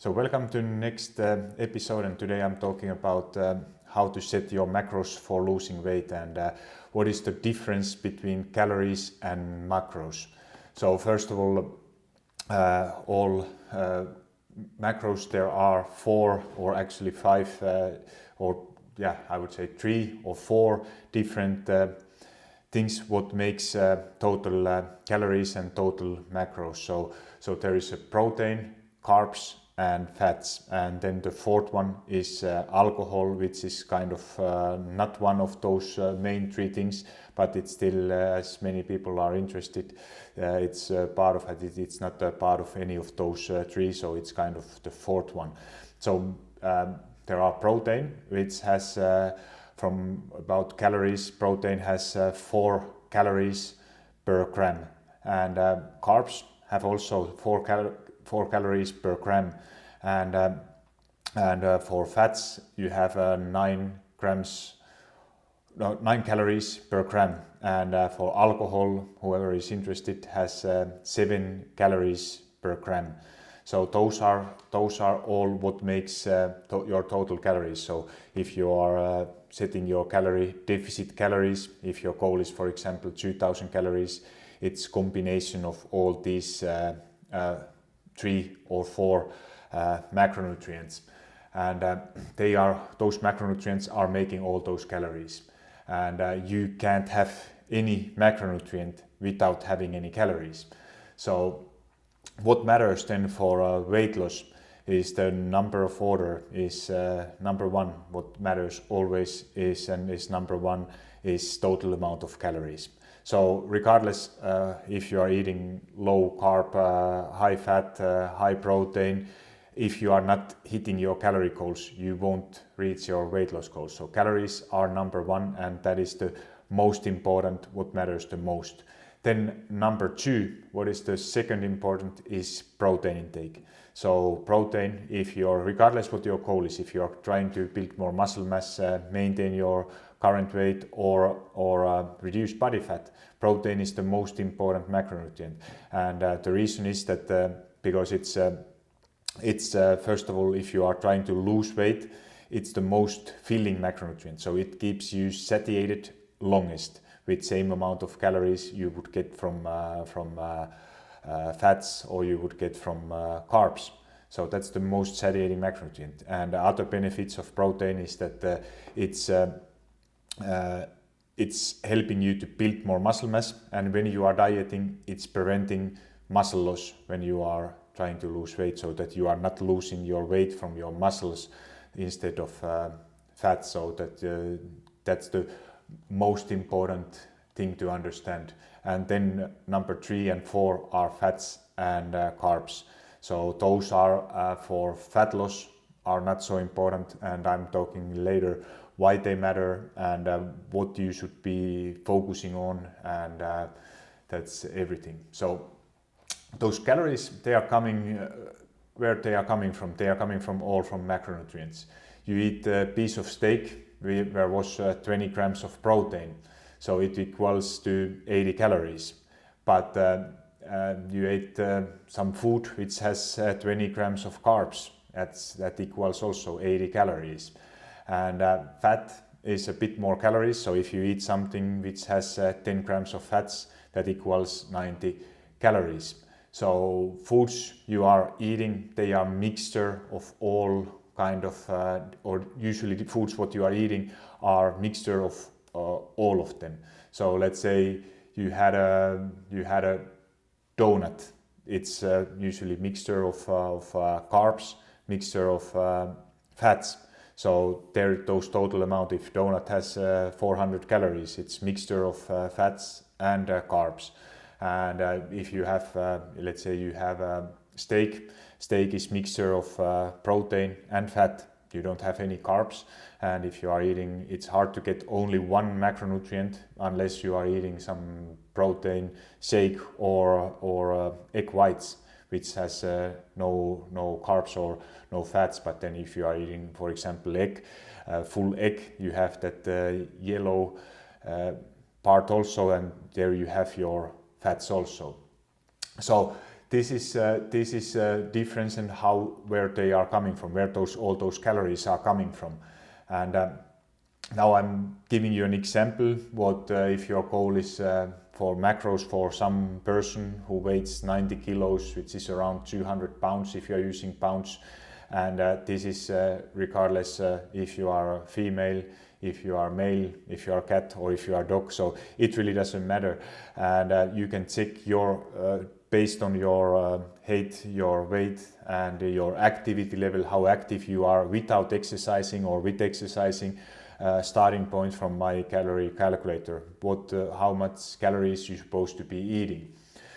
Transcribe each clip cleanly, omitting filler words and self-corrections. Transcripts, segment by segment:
So welcome to the next episode, and today I'm talking about how to set your macros for losing weight and what is the difference between calories and macros. So first of all macros, there are four or actually five I would say 3 or 4 different things what makes total calories and total macros. So there is a protein, carbs and fats, and then the fourth one is alcohol, which is kind of not one of those main 3 things, but it's still as many people are interested, it's part of it. It's not a part of any of those 3, so it's kind of the fourth one. So there are protein, which has from about calories, protein has 4 calories per gram, and carbs have also 4 calories per gram, and for fats you have 9 calories per gram, and for alcohol, whoever is interested, has 7 calories per gram. So those are all what makes your total calories. So if you are setting your calorie deficit calories, if your goal is, for example, 2000 calories, it's combination of all these 3 or 4 macronutrients, and those macronutrients are making all those calories, and you can't have any macronutrient without having any calories. So what matters then for weight loss is the number of order is number 1. What matters always is number 1 is total amount of calories. So regardless if you are eating low carb, high fat, high protein, if you are not hitting your calorie goals, you won't reach your weight loss goals. So calories are number 1, and that is the most important, what matters the most. Then number 2, what is the second important, is protein intake. So protein, if you're, regardless what your goal is, if you're trying to build more muscle mass, maintain your current weight, or reduce body fat, protein is the most important macronutrient. And the reason is that because it's first of all, if you are trying to lose weight, it's the most filling macronutrient. So it keeps you satiated longest with same amount of calories you would get from fats, or you would get from carbs. So that's the most satiating macronutrient. And other benefits of protein is that it's helping you to build more muscle mass, and when you are dieting, it's preventing muscle loss when you are trying to lose weight, so that you are not losing your weight from your muscles instead of fat. So that's the most important thing to understand. And then number 3 and 4 are fats and carbs. So those are for fat loss are not so important, and I'm talking later why they matter and what you should be focusing on, and that's everything. So those calories, they are coming where they are coming from. They are coming from macronutrients. You eat a piece of steak where was 20 grams of protein, so it equals to 80 calories. But you ate some food which has 20 grams of carbs, that equals also 80 calories. And fat is a bit more calories, so if you eat something which has 10 grams of fats, that equals 90 calories. So foods you are eating, they are mixture of all kind of, or usually the foods what you are eating are mixture of all of them. So let's say you had a donut. It's usually mixture of carbs, mixture of fats. So those total amount, if donut has 400 calories, it's mixture of fats and carbs. And if you have, let's say you have a steak is mixture of protein and fat. You don't have any carbs. And if you are eating, it's hard to get only one macronutrient unless you are eating some protein shake or egg whites, which has no carbs or no fats. But then if you are eating, for example, full egg, you have that yellow part also, and there you have your fats also. So this is difference in where they are coming from, where all those calories are coming from. And now I'm giving you an example. What if your goal is for macros for some person who weighs 90 kilos, which is around 200 pounds if you're using pounds. And this is regardless if you are a female, if you are male, if you are a cat, or if you are a dog. So it really doesn't matter. And you can check your based on your height, your weight, and your activity level, how active you are without exercising or with exercising. Starting point from my calorie calculator, how much calories you're supposed to be eating.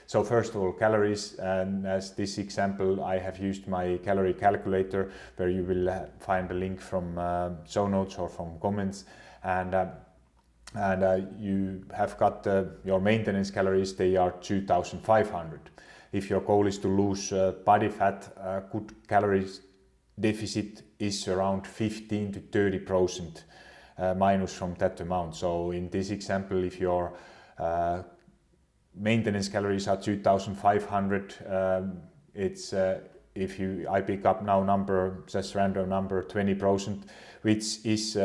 So first of all, calories, and as this example, I have used my calorie calculator, where you will find a link from show notes or from comments, and you have got your maintenance calories. They are 2,500. If your goal is to lose body fat, good calories deficit is around 15 to 30% minus from that amount. So in this example, if your maintenance calories are 2,500. I pick up now number, just random number, 20%, which is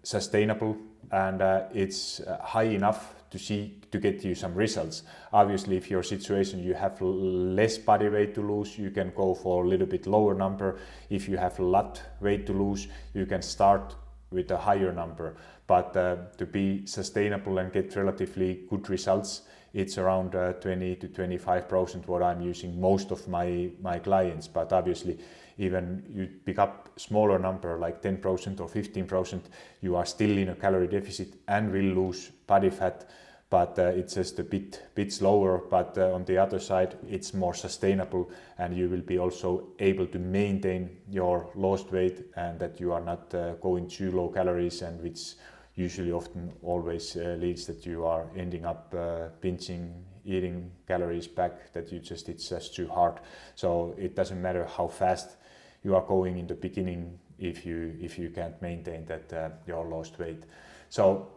sustainable, and it's high enough to get you some results. Obviously, if your situation you have less body weight to lose, you can go for a little bit lower number. If you have a lot weight to lose, you can start with a higher number. But to be sustainable and get relatively good results, it's around 20 to 25% what I'm using most of my clients. But obviously, even you pick up smaller number like 10% or 15%, you are still in a calorie deficit and will lose body fat, but it's just a bit slower. But on the other side, it's more sustainable, and you will be also able to maintain your lost weight, and that you are not going too low calories, and which usually often always leads that you are ending up pinching, eating calories back, that it's just too hard. So it doesn't matter how fast you are going in the beginning if you can't maintain that your lost weight. So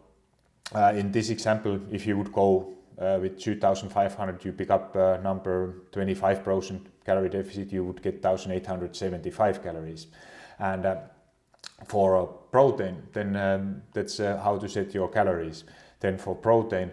in this example, if you would go with 2,500, you pick up number 25% calorie deficit, you would get 1,875 calories. And for protein, then that's how to set your calories. Then for protein,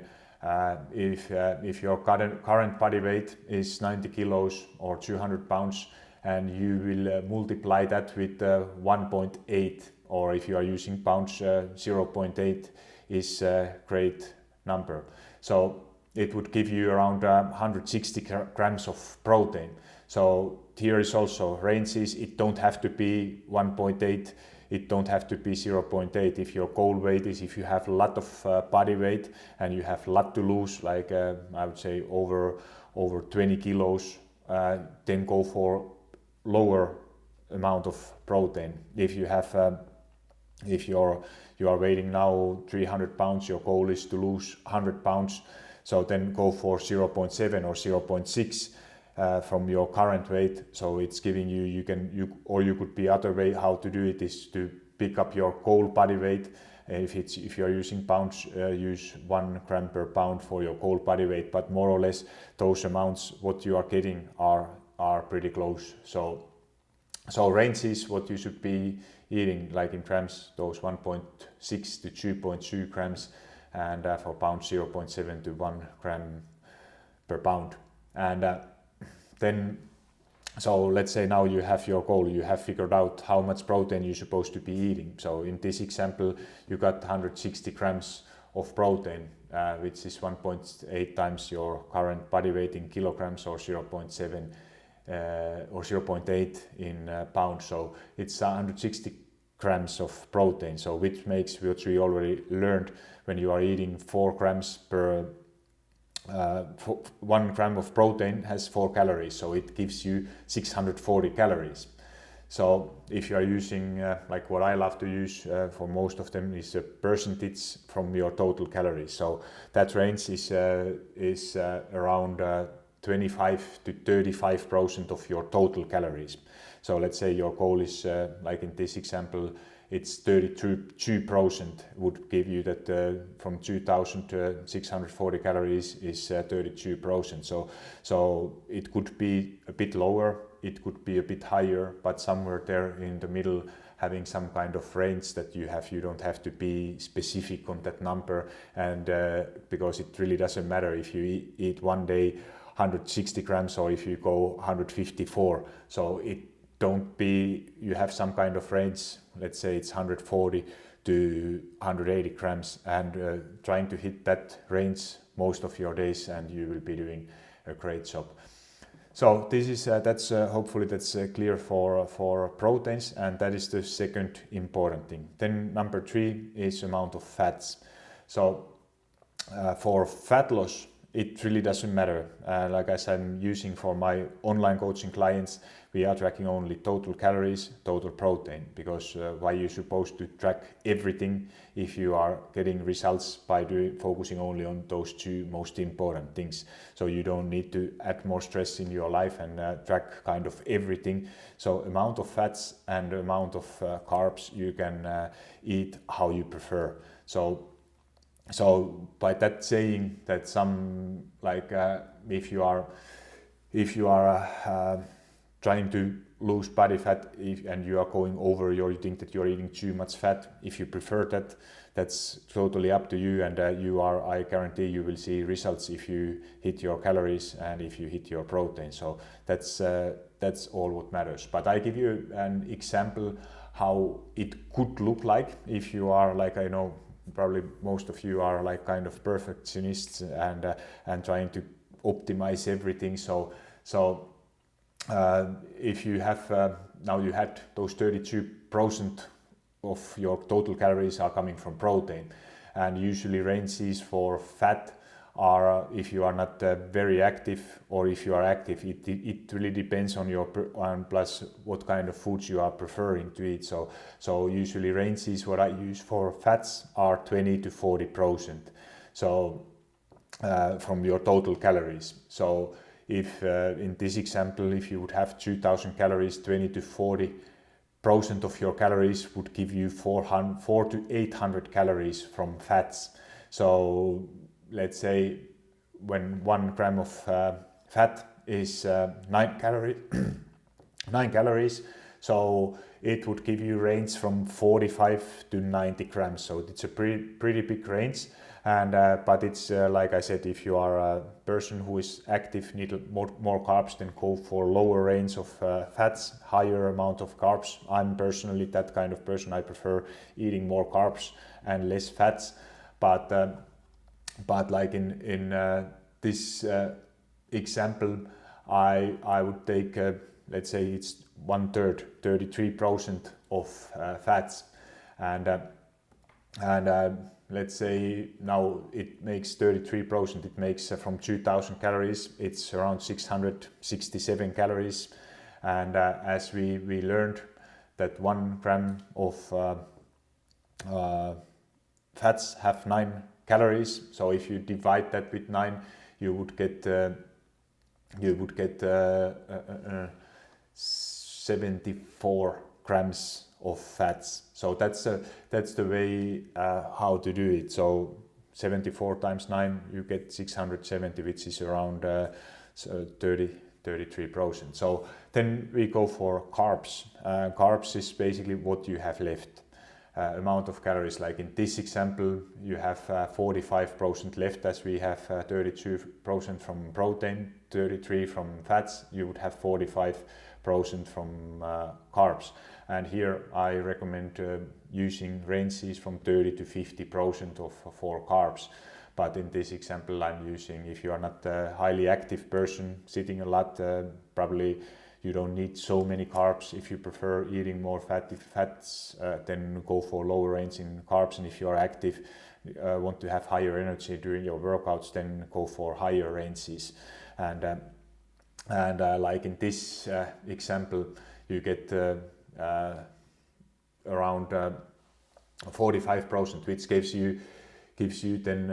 if your current body weight is 90 kilos or 200 pounds, and you will multiply that with 1.8, or if you are using pounds, 0.8 is a great number. So it would give you around 160 grams of protein. So here is also ranges. It don't have to be 1.8. It don't have to be 0.8. If your goal weight is, if you have a lot of body weight and you have a lot to lose, like I would say over 20 kilos, then go for lower amount of protein. If you have, if you are weighing now 300 pounds, your goal is to lose 100 pounds. So then go for 0.7 or 0.6 from your current weight. So it's giving you, you could be other way how to do it is to pick up your goal body weight. If you're using pounds, use 1 gram per pound for your goal body weight, but more or less those amounts what you are getting are pretty close. So ranges what you should be eating, like in grams, those 1.6 to 2.2 grams, and for pounds 0.7 to 1 gram per pound. And then, so let's say now you have your goal, you have figured out how much protein you're supposed to be eating. So in this example, you got 160 grams of protein, which is 1.8 times your current body weight in kilograms, or 0.7 or 0.8 in pounds. So it's 160 grams of protein. So which makes, which we already learned, when you are eating 4 grams per 1 gram of protein has 4 calories, so it gives you 640 calories. So if you are using, like what I love to use for most of them, is a percentage from your total calories. So that range is around 25 to 35% of your total calories. So let's say your goal is, like in this example, it's 32% would give you that from 2,640 calories is 32%. So it could be a bit lower, it could be a bit higher, but somewhere there in the middle, having some kind of range that you don't have to be specific on that number, and because it really doesn't matter if you eat one day 160 grams or if you go 154. So it don't be, you have some kind of range, let's say it's 140 to 180 grams, and trying to hit that range most of your days, and you will be doing a great job. So this is hopefully that's clear for proteins, and that is the second important thing. Then number 3 is amount of fats. So for fat loss, it really doesn't matter. Like I said, I'm using for my online coaching clients, we are tracking only total calories, total protein, because why you're supposed to track everything if you are getting results by focusing only on those 2 most important things. So you don't need to add more stress in your life and track kind of everything. So amount of fats and amount of carbs you can eat how you prefer. So by that saying that some like if you are trying to lose body fat and you are going over, you think that you are eating too much fat, if you prefer that, that's totally up to you, and I guarantee you will see results if you hit your calories and if you hit your protein. So that's all what matters. But I give you an example how it could look like if you are, like, I know probably most of you are like kind of perfectionists and trying to optimize everything. So if you have now you had those 32% of your total calories are coming from protein, and usually ranges for fat are, if you are not very active or if you are active, it really depends on your plus what kind of foods you are preferring to eat. So usually ranges what I use for fats are 20 to 40%. So from your total calories. So if in this example, if you would have 2,000 calories, 20 to 40% of your calories would give you 400 to 800 calories from fats. So let's say when 1 gram of fat is 9 calories, so it would give you range from 45 to 90 grams. So it's a pretty big range. And but it's like I said, if you are a person who is active, need more carbs, then go for lower range of fats, higher amount of carbs. I'm personally that kind of person. I prefer eating more carbs and less fats. But like in this example, I would take let's say it's 1/3, 33% of fats, and let's say now it makes 33%, it makes from 2,000 calories, it's around 667 calories. And as we learned that 1 gram of fats have 9 calories. So if you divide that with 9, you would get 74 grams of fats. So that's the way how to do it. So 74 times 9, you get 670, which is around 33%. So then we go for carbs. Carbs is basically what you have left. Amount of calories, like in this example, you have 45% left, as we have 32% from protein, 33 from fats, you would have 45% from carbs. And here I recommend using ranges from 30 to 50% for carbs. But in this example, I'm using, if you are not a highly active person, sitting a lot, probably you don't need so many carbs. If you prefer eating more fats, then go for lower range in carbs. And if you are active, want to have higher energy during your workouts, then go for higher ranges. And like in this example, you get around 45%, which gives you then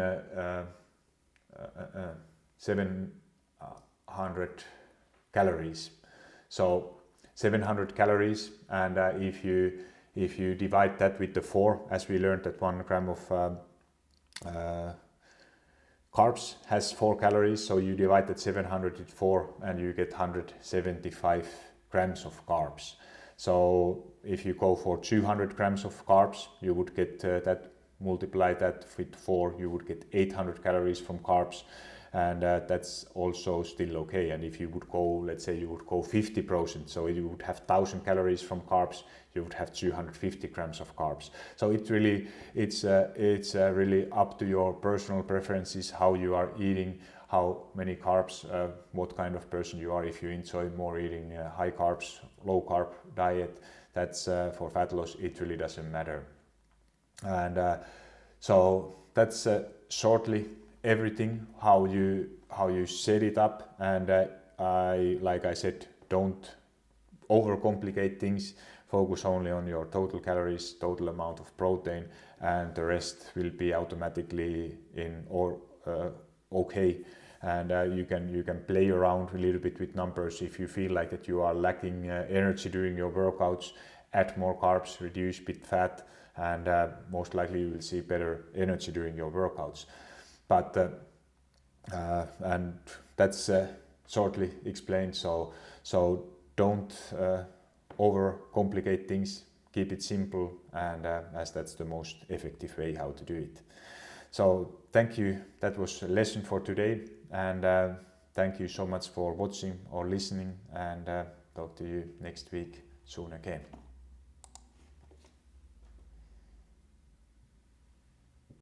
700 calories. So 700 calories, and if if you divide that with the 4, as we learned that 1 gram of carbs has 4 calories, so you divide that 700 with 4 and you get 175 grams of carbs. So if you go for 200 grams of carbs, you would get that, multiply that with 4, you would get 800 calories from carbs, and that's also still okay. And if you would go, let's say you would go 50%, so you would have 1000 calories from carbs, you would have 250 grams of carbs. So it's really up to your personal preferences, how you are eating, how many carbs, what kind of person you are. If you enjoy more eating high carbs, low carb diet, that's for fat loss, it really doesn't matter. And so that's shortly everything, how you set it up. And like I said, don't overcomplicate things. Focus only on your total calories, total amount of protein, and the rest will be automatically in or okay. And you can play around a little bit with numbers. If you feel like that you are lacking energy during your workouts, add more carbs, reduce bit fat, and most likely you will see better energy during your workouts. But and that's shortly explained. So don't overcomplicate things. Keep it simple, and as that's the most effective way how to do it. So thank you. That was a lesson for today, and thank you so much for watching or listening, and talk to you next week soon again.